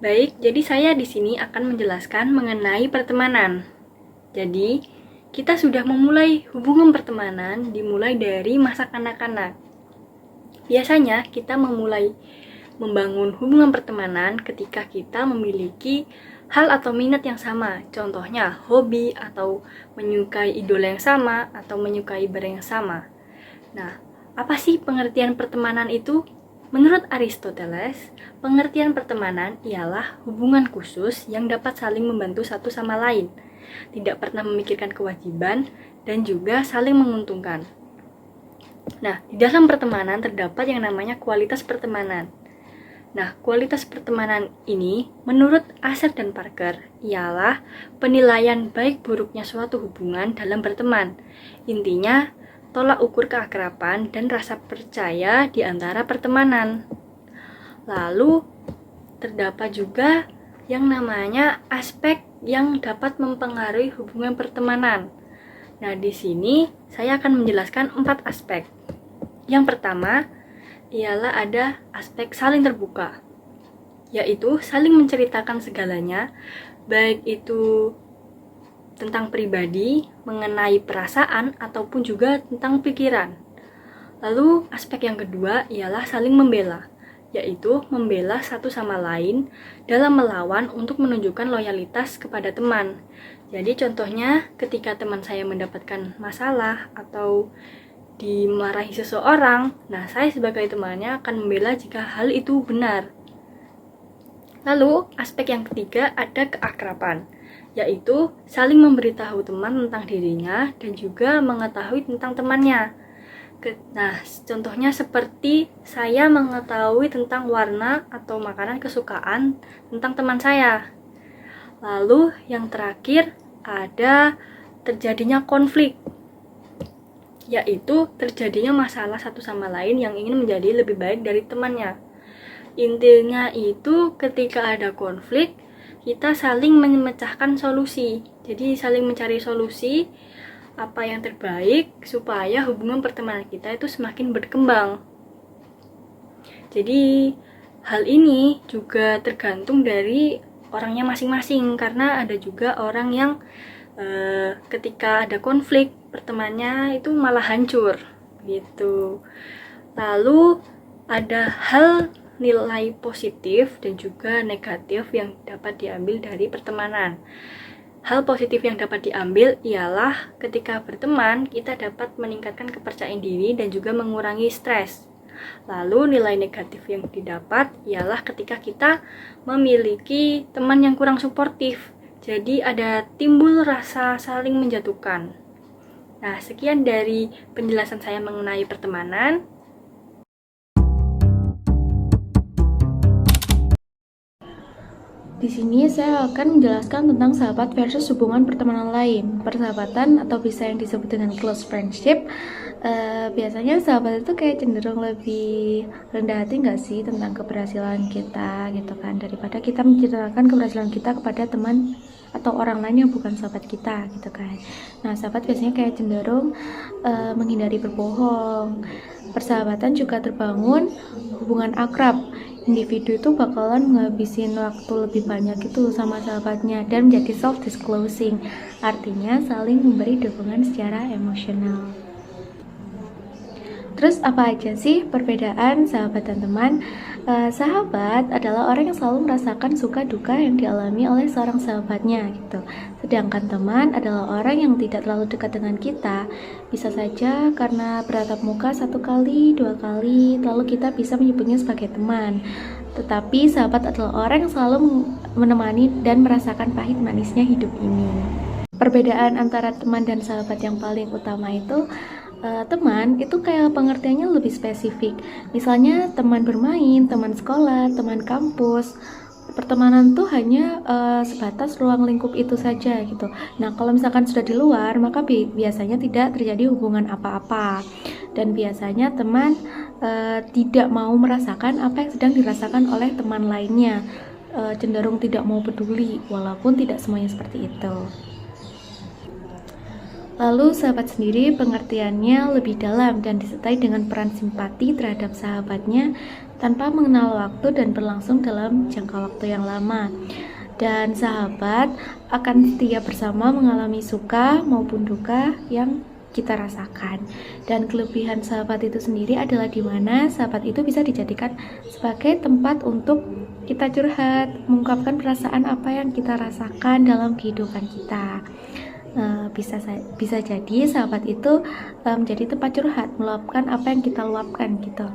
Baik, jadi saya di sini akan menjelaskan mengenai pertemanan. Jadi, kita sudah memulai hubungan pertemanan dimulai dari masa kanak-kanak. Biasanya kita memulai membangun hubungan pertemanan ketika kita memiliki hal atau minat yang sama. Contohnya, hobi atau menyukai idola yang sama atau menyukai barang yang sama. Nah, apa sih pengertian pertemanan itu? Menurut Aristoteles, pengertian pertemanan ialah hubungan khusus yang dapat saling membantu satu sama lain, tidak pernah memikirkan kewajiban, dan juga saling menguntungkan. Nah, di dalam pertemanan terdapat yang namanya kualitas pertemanan. Nah, kualitas pertemanan ini menurut Asher dan Parker ialah penilaian baik buruknya suatu hubungan dalam berteman. Intinya, tolak ukur keakraban dan rasa percaya di antara pertemanan. Lalu, terdapat juga yang namanya aspek yang dapat mempengaruhi hubungan pertemanan. Nah, di sini saya akan menjelaskan 4 aspek. Yang pertama, ialah ada aspek saling terbuka, yaitu saling menceritakan segalanya, baik itu tentang pribadi, mengenai perasaan, ataupun juga tentang pikiran. Lalu aspek yang kedua ialah saling membela, yaitu membela satu sama lain dalam melawan untuk menunjukkan loyalitas kepada teman. Jadi contohnya ketika teman saya mendapatkan masalah atau dimarahi seseorang, nah saya sebagai temannya akan membela jika hal itu benar. Lalu aspek yang ketiga ada keakraban, yaitu saling memberitahu teman tentang dirinya dan juga mengetahui tentang temannya. Nah, contohnya seperti saya mengetahui tentang warna atau makanan kesukaan tentang teman saya. Lalu yang terakhir ada terjadinya konflik, yaitu terjadinya masalah satu sama lain yang ingin menjadi lebih baik dari temannya. Intinya itu ketika ada konflik, kita saling memecahkan solusi. Jadi saling mencari solusi apa yang terbaik supaya hubungan pertemanan kita itu semakin berkembang. Jadi hal ini juga tergantung dari orangnya masing-masing, karena ada juga orang yang ketika ada konflik pertemanannya itu malah hancur gitu. Lalu ada hal nilai positif dan juga negatif yang dapat diambil dari pertemanan. Hal positif yang dapat diambil ialah ketika berteman kita dapat meningkatkan kepercayaan diri dan juga mengurangi stres. Lalu nilai negatif yang didapat ialah ketika kita memiliki teman yang kurang suportif. Jadi ada timbul rasa saling menjatuhkan. Nah, sekian dari penjelasan saya mengenai pertemanan. Di sini saya akan menjelaskan tentang sahabat versus hubungan pertemanan lain. Persahabatan atau bisa yang disebut dengan close friendship. Biasanya sahabat itu kayak cenderung lebih rendah hati nggak sih tentang keberhasilan kita gitu kan, daripada kita menceritakan keberhasilan kita kepada teman atau orang lain yang bukan sahabat kita gitu kan. Nah, sahabat biasanya kayak cenderung menghindari berbohong. Persahabatan juga terbangun hubungan akrab. Individu itu bakalan ngabisin waktu lebih banyak itu sama sahabatnya dan menjadi self-disclosing, artinya saling memberi dukungan secara emosional. Terus apa aja sih perbedaan sahabat dan teman? Sahabat adalah orang yang selalu merasakan suka duka yang dialami oleh seorang sahabatnya gitu. Sedangkan teman adalah orang yang tidak terlalu dekat dengan kita. Bisa saja karena beratap muka 1 kali, 2 kali, lalu kita bisa menyebutnya sebagai teman. Tetapi sahabat adalah orang yang selalu menemani dan merasakan pahit manisnya hidup ini. Perbedaan antara teman dan sahabat yang paling utama itu, teman itu kayak pengertiannya lebih spesifik. Misalnya teman bermain, teman sekolah, teman kampus. Pertemanan tuh hanya sebatas ruang lingkup itu saja gitu. Nah, kalau misalkan sudah di luar, maka biasanya tidak terjadi hubungan apa-apa. Dan biasanya teman tidak mau merasakan apa yang sedang dirasakan oleh teman lainnya. Cenderung tidak mau peduli, walaupun tidak semuanya seperti itu. Lalu sahabat sendiri pengertiannya lebih dalam dan disertai dengan peran simpati terhadap sahabatnya tanpa mengenal waktu dan berlangsung dalam jangka waktu yang lama. Dan sahabat akan setia bersama mengalami suka maupun duka yang kita rasakan. Dan kelebihan sahabat itu sendiri adalah di mana sahabat itu bisa dijadikan sebagai tempat untuk kita curhat, mengungkapkan perasaan apa yang kita rasakan dalam kehidupan kita. Bisa jadi sahabat itu menjadi tempat curhat, meluapkan apa yang kita luapkan gitu.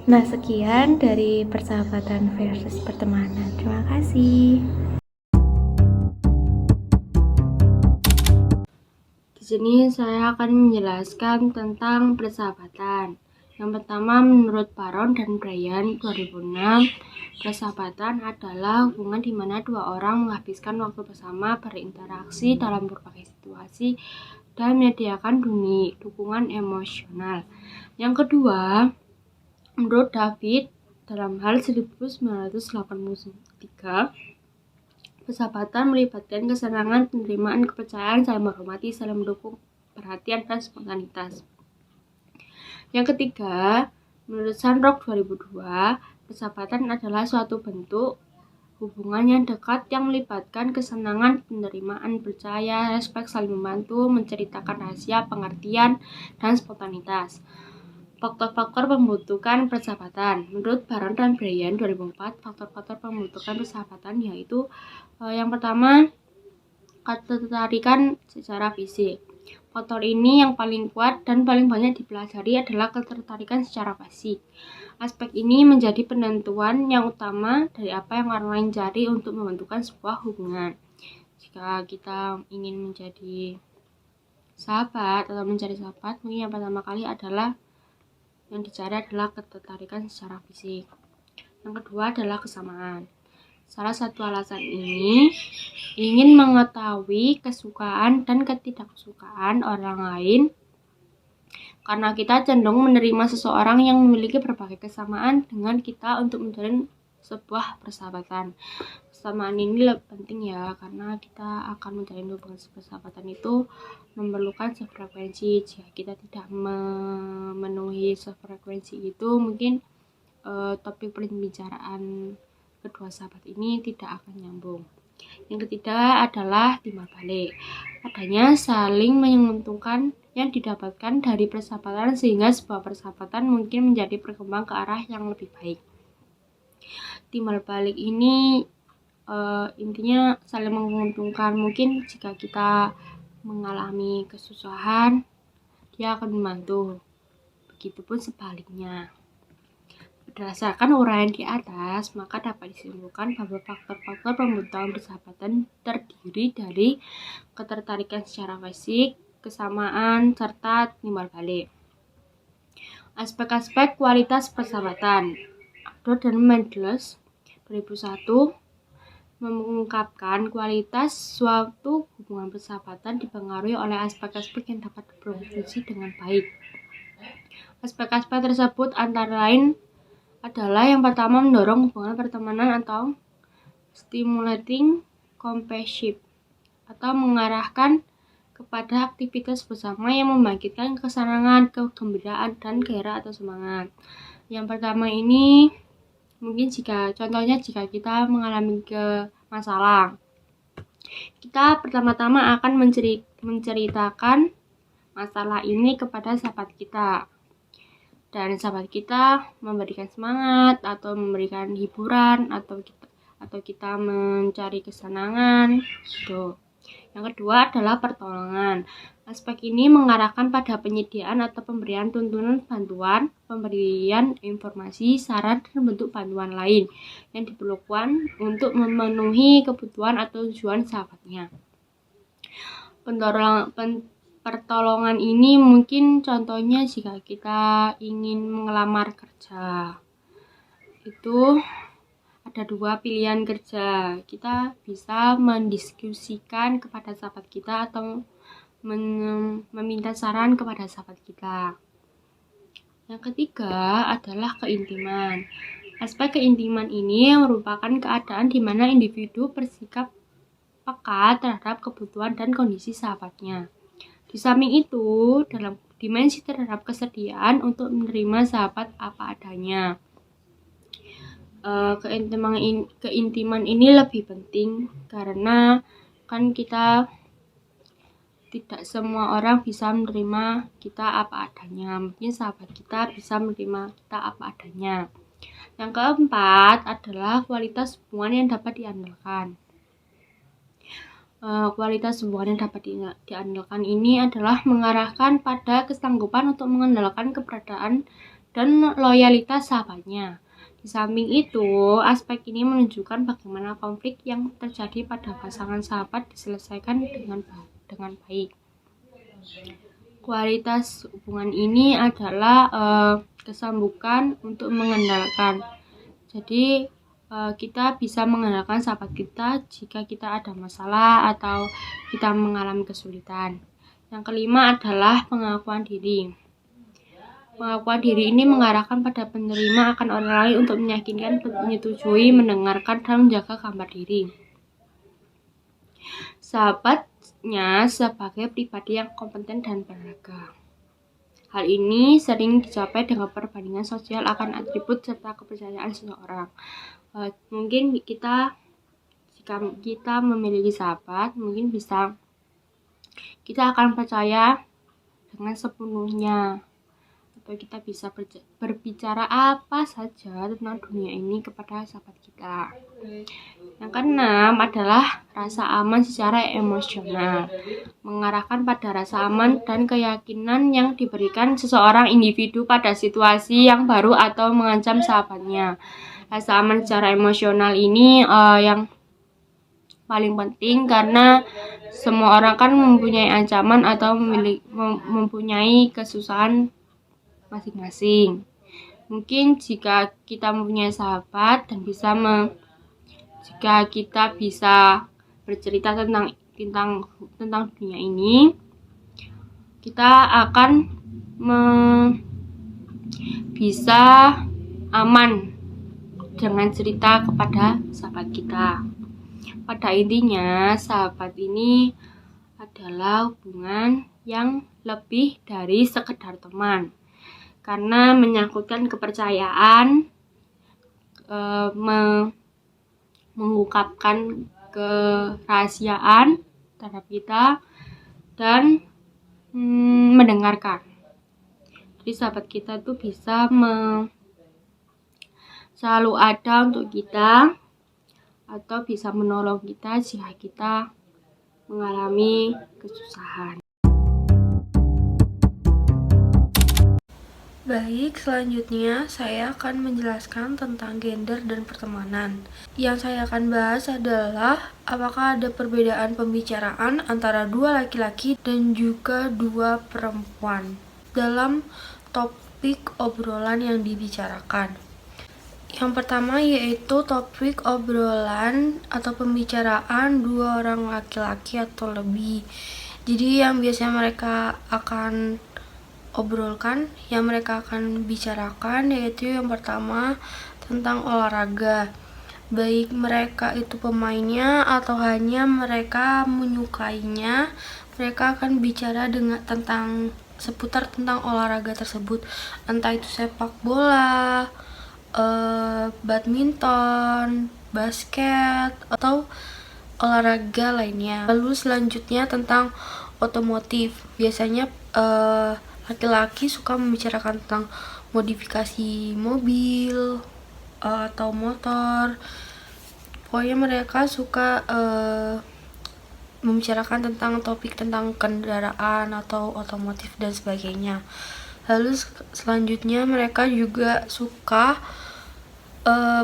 Nah, sekian dari persahabatan versus pertemanan. Terima kasih. Di sini saya akan menjelaskan tentang persahabatan. Yang pertama, menurut Baron dan Brian 2006, persahabatan adalah hubungan di mana dua orang menghabiskan waktu bersama, berinteraksi dalam berbagai situasi, dan menyediakan dukungan emosional. Yang kedua, menurut David dalam hal 1983, persahabatan melibatkan kesenangan, penerimaan, kepercayaan, saling menghormati, saling mendukung, perhatian, dan spontanitas. Yang ketiga, menurut Sandrock 2002, persahabatan adalah suatu bentuk hubungan yang dekat yang melibatkan kesenangan, penerimaan, percaya, respek, saling membantu, menceritakan rahasia, pengertian, dan spontanitas. Faktor-faktor pembentukan persahabatan. Menurut Baron dan Brian 2004, faktor-faktor pembentukan persahabatan yaitu yang pertama, ketertarikan secara fisik. Faktor ini yang paling kuat dan paling banyak dipelajari adalah ketertarikan secara fisik. Aspek ini menjadi penentuan yang utama dari apa yang orang lain cari untuk membentukkan sebuah hubungan. Jika kita ingin menjadi sahabat atau mencari sahabat, mungkin yang pertama kali adalah yang dicari adalah ketertarikan secara fisik. Yang kedua adalah kesamaan. Salah satu alasan ini ingin mengetahui kesukaan dan ketidaksukaan orang lain, karena kita cenderung menerima seseorang yang memiliki berbagai kesamaan dengan kita untuk menjalin sebuah persahabatan. Kesamaan ini lebih penting ya, karena kita akan menjalin hubungan persahabatan itu memerlukan sefrekuensi. Jika kita tidak memenuhi sefrekuensi itu, mungkin topik pembicaraan kedua sahabat ini tidak akan nyambung. Yang ketiga adalah timbal balik. Adanya saling menguntungkan yang didapatkan dari persahabatan sehingga sebuah persahabatan mungkin menjadi berkembang ke arah yang lebih baik. Timbal balik ini intinya saling menguntungkan. Mungkin jika kita mengalami kesusahan, dia akan membantu. Begitupun sebaliknya. Berdasarkan uraian di atas, maka dapat disimpulkan bahwa faktor-faktor pembentukan persahabatan terdiri dari ketertarikan secara fisik, kesamaan, serta timbal balik. Aspek-aspek kualitas persahabatan. Adler dan Mendels 2001 mengungkapkan kualitas suatu hubungan persahabatan dipengaruhi oleh aspek-aspek yang dapat berfungsi dengan baik. Aspek-aspek tersebut antara lain adalah yang pertama, mendorong hubungan pertemanan atau stimulating companionship, atau mengarahkan kepada aktivitas bersama yang membangkitkan kesenangan, kegembiraan, dan gairah atau semangat. Yang pertama ini mungkin contohnya jika kita mengalami masalah, kita pertama-tama akan menceritakan masalah ini kepada sahabat kita, dan sahabat kita memberikan semangat atau memberikan hiburan atau kita mencari kesenangan gitu. Yang kedua adalah pertolongan. Aspek ini mengarahkan pada penyediaan atau pemberian tuntunan bantuan, pemberian informasi, saran, dan bentuk bantuan lain yang diperlukan untuk memenuhi kebutuhan atau tujuan sahabatnya. Pertolongan ini mungkin contohnya jika kita ingin melamar kerja. Itu ada dua pilihan kerja. Kita bisa mendiskusikan kepada sahabat kita atau meminta saran kepada sahabat kita. Yang ketiga adalah keintiman. Aspek keintiman ini merupakan keadaan di mana individu bersikap peka terhadap kebutuhan dan kondisi sahabatnya. Di samping itu, dalam dimensi terhadap kesediaan untuk menerima sahabat apa adanya. keintiman ini lebih penting karena kan kita tidak semua orang bisa menerima kita apa adanya. Mungkin sahabat kita bisa menerima kita apa adanya. Yang keempat adalah kualitas hubungan yang dapat diandalkan. Kualitas hubungan yang dapat diandalkan ini adalah mengarahkan pada kesanggupan untuk mengandalkan keberadaan dan loyalitas sahabatnya. Di samping itu, aspek ini menunjukkan bagaimana konflik yang terjadi pada pasangan sahabat diselesaikan dengan baik. Kualitas hubungan ini adalah kesanggupan untuk mengandalkan. Jadi kita bisa mengandalkan sahabat kita jika kita ada masalah atau kita mengalami kesulitan. Yang kelima adalah pengakuan diri. Pengakuan diri ini mengarahkan pada penerima akan orang lain untuk meyakinkan, menyetujui, mendengarkan, dan menjaga gambar diri sahabatnya sebagai pribadi yang kompeten dan berharga. Hal ini sering dicapai dengan perbandingan sosial akan atribut serta kepercayaan seseorang. Mungkin jika kita memiliki sahabat, mungkin kita akan percaya dengan sepenuhnya, atau kita bisa berbicara apa saja tentang dunia ini kepada sahabat kita. Yang keenam adalah rasa aman secara emosional, mengarahkan pada rasa aman dan keyakinan yang diberikan seseorang individu pada situasi yang baru atau mengancam sahabatnya. Rasa aman secara emosional ini yang paling penting karena semua orang kan mempunyai ancaman atau mempunyai kesusahan masing-masing. Mungkin jika kita mempunyai sahabat dan jika kita bisa bercerita tentang dunia ini, kita akan bisa aman dengan cerita kepada sahabat kita. Pada intinya, sahabat ini adalah hubungan yang lebih dari sekedar teman. Karena menyangkutkan kepercayaan, mengungkapkan kerahasiaan terhadap kita, dan mendengarkan. Jadi sahabat kita tuh bisa selalu ada untuk kita, atau bisa menolong kita jika kita mengalami kesusahan. Baik, selanjutnya saya akan menjelaskan tentang gender dan pertemanan. Yang saya akan bahas adalah apakah ada perbedaan pembicaraan antara dua laki-laki dan juga dua perempuan dalam topik obrolan yang dibicarakan. Yang pertama yaitu topik obrolan atau pembicaraan dua orang laki-laki atau lebih. Jadi yang biasanya mereka akan obrolkan, yang mereka akan bicarakan yaitu yang pertama tentang olahraga, baik mereka itu pemainnya atau hanya mereka menyukainya. Mereka akan bicara seputar tentang olahraga tersebut, entah itu sepak bola, badminton, basket, atau olahraga lainnya. Lalu selanjutnya tentang otomotif, biasanya laki-laki suka membicarakan tentang modifikasi mobil atau motor. Pokoknya mereka suka membicarakan tentang topik tentang kendaraan atau otomotif dan sebagainya. Lalu selanjutnya mereka juga suka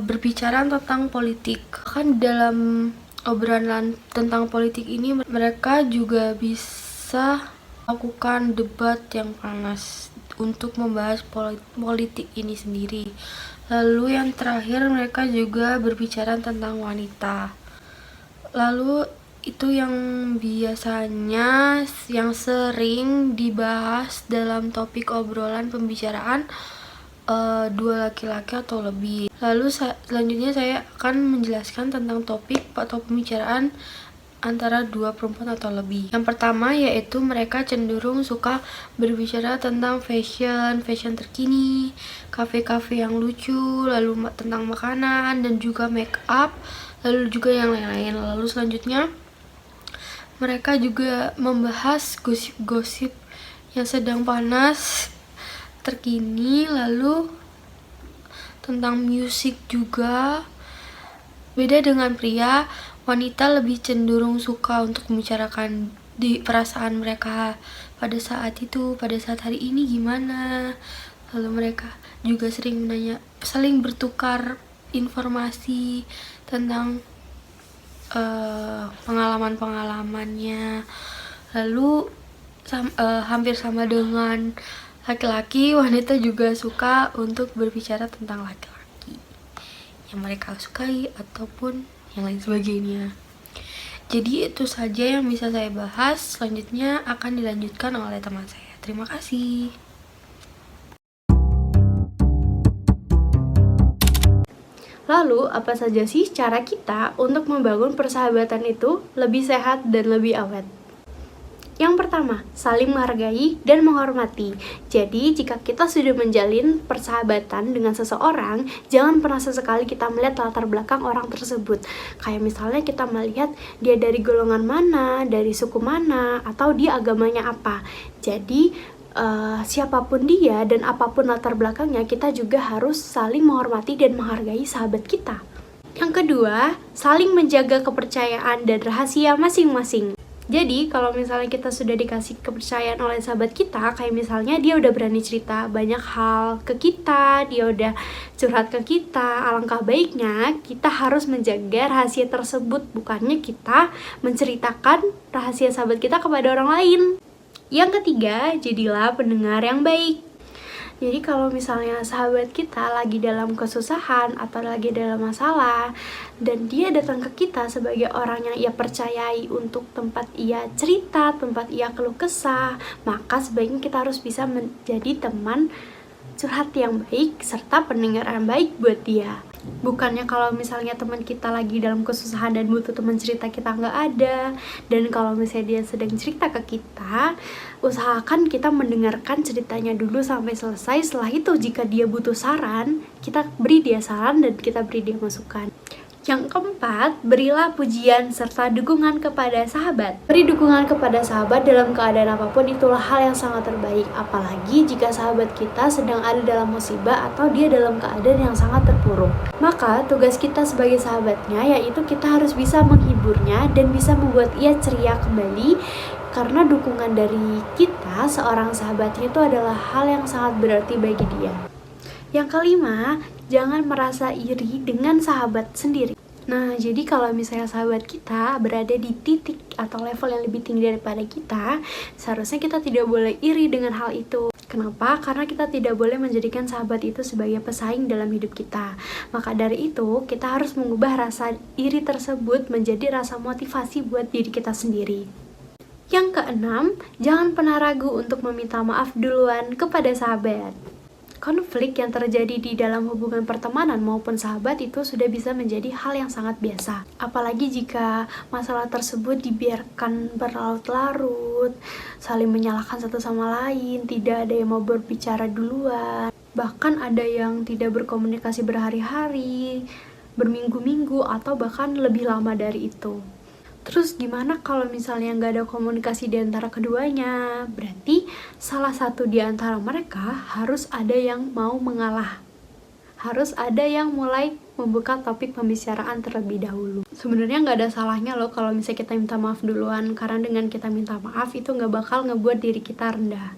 berbicara tentang politik. Kan dalam obrolan tentang politik ini mereka juga bisa lakukan debat yang panas untuk membahas politik ini sendiri. Lalu yang terakhir mereka juga berbicara tentang wanita. Lalu itu yang biasanya yang sering dibahas dalam topik obrolan pembicaraan dua laki-laki atau lebih. Lalu selanjutnya saya akan menjelaskan tentang topik atau pembicaraan antara dua perempuan atau lebih. Yang pertama yaitu mereka cenderung suka berbicara tentang fashion terkini, kafe-kafe yang lucu, lalu tentang makanan dan juga make up, lalu juga yang lain-lain. Lalu selanjutnya mereka juga membahas gosip-gosip yang sedang panas terkini, lalu tentang musik juga. Beda dengan pria, wanita lebih cenderung suka untuk membicarakan di perasaan mereka pada saat itu, pada saat hari ini gimana. Lalu mereka juga sering saling bertukar informasi tentang pengalaman-pengalamannya. Lalu hampir sama dengan laki-laki, wanita juga suka untuk berbicara tentang laki-laki yang mereka sukai ataupun yang lain sebagainya. Jadi itu saja yang bisa saya bahas. Selanjutnya akan dilanjutkan oleh teman saya. Terima kasih. Lalu, apa saja sih cara kita untuk membangun persahabatan itu lebih sehat dan lebih awet? Yang pertama, saling menghargai dan menghormati. Jadi, jika kita sudah menjalin persahabatan dengan seseorang, jangan pernah sesekali kita melihat latar belakang orang tersebut. Kayak misalnya kita melihat dia dari golongan mana, dari suku mana, atau dia agamanya apa. Jadi, siapapun dia dan apapun latar belakangnya, kita juga harus saling menghormati dan menghargai sahabat kita. Yang kedua, saling menjaga kepercayaan dan rahasia masing-masing. Jadi, kalau misalnya kita sudah dikasih kepercayaan oleh sahabat kita, kayak misalnya dia udah berani cerita banyak hal ke kita, dia udah curhat ke kita, alangkah baiknya kita harus menjaga rahasia tersebut, bukannya kita menceritakan rahasia sahabat kita kepada orang lain. Yang ketiga, jadilah pendengar yang baik. Jadi kalau misalnya sahabat kita lagi dalam kesusahan atau lagi dalam masalah dan dia datang ke kita sebagai orang yang ia percayai untuk tempat ia cerita, tempat ia keluh kesah, maka sebaiknya kita harus bisa menjadi teman curhat yang baik serta pendengar yang baik buat dia. Bukannya kalau misalnya teman kita lagi dalam kesusahan dan butuh teman cerita kita nggak ada, dan kalau misalnya dia sedang cerita ke kita, usahakan kita mendengarkan ceritanya dulu sampai selesai. Setelah itu jika dia butuh saran, kita beri dia saran dan kita beri dia masukan. Yang keempat, berilah pujian serta dukungan kepada sahabat. Beri dukungan kepada sahabat dalam keadaan apapun itulah hal yang sangat terbaik. Apalagi jika sahabat kita sedang ada dalam musibah atau dia dalam keadaan yang sangat terpuruk. Maka tugas kita sebagai sahabatnya yaitu kita harus bisa menghiburnya dan bisa membuat ia ceria kembali. Karena dukungan dari kita, seorang sahabatnya itu adalah hal yang sangat berarti bagi dia. Yang kelima, jangan merasa iri dengan sahabat sendiri. Nah, jadi kalau misalnya sahabat kita berada di titik atau level yang lebih tinggi daripada kita, seharusnya kita tidak boleh iri dengan hal itu. Kenapa? Karena kita tidak boleh menjadikan sahabat itu sebagai pesaing dalam hidup kita. Maka dari itu, kita harus mengubah rasa iri tersebut menjadi rasa motivasi buat diri kita sendiri. Yang keenam, jangan pernah ragu untuk meminta maaf duluan kepada sahabat. Konflik yang terjadi di dalam hubungan pertemanan maupun sahabat itu sudah bisa menjadi hal yang sangat biasa. Apalagi jika masalah tersebut dibiarkan berlarut-larut, saling menyalahkan satu sama lain, tidak ada yang mau berbicara duluan. Bahkan ada yang tidak berkomunikasi berhari-hari, berminggu-minggu, atau bahkan lebih lama dari itu. Terus gimana kalau misalnya nggak ada komunikasi di antara keduanya? Berarti salah satu di antara mereka harus ada yang mau mengalah. Harus ada yang mulai membuka topik pembicaraan terlebih dahulu. Sebenarnya nggak ada salahnya loh kalau misalnya kita minta maaf duluan, karena dengan kita minta maaf itu nggak bakal ngebuat diri kita rendah.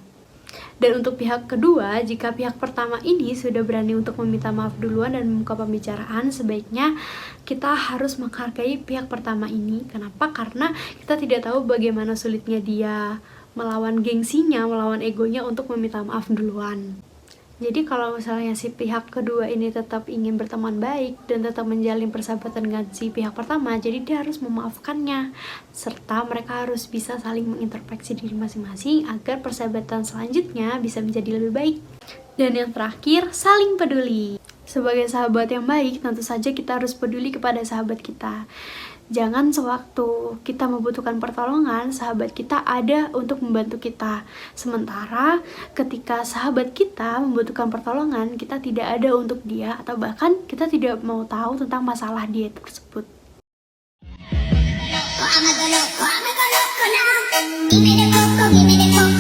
Dan untuk pihak kedua, jika pihak pertama ini sudah berani untuk meminta maaf duluan dan membuka pembicaraan, sebaiknya kita harus menghargai pihak pertama ini. Kenapa? Karena kita tidak tahu bagaimana sulitnya dia melawan gengsinya, melawan egonya untuk meminta maaf duluan. Jadi kalau misalnya si pihak kedua ini tetap ingin berteman baik dan tetap menjalin persahabatan dengan si pihak pertama, jadi dia harus memaafkannya. Serta mereka harus bisa saling mengintrospeksi diri masing-masing agar persahabatan selanjutnya bisa menjadi lebih baik. Dan yang terakhir, saling peduli. Sebagai sahabat yang baik, tentu saja kita harus peduli kepada sahabat kita. Jangan sewaktu kita membutuhkan pertolongan, sahabat kita ada untuk membantu kita. Sementara ketika sahabat kita membutuhkan pertolongan, kita tidak ada untuk dia, atau bahkan kita tidak mau tahu tentang masalah dia tersebut. 夢でここ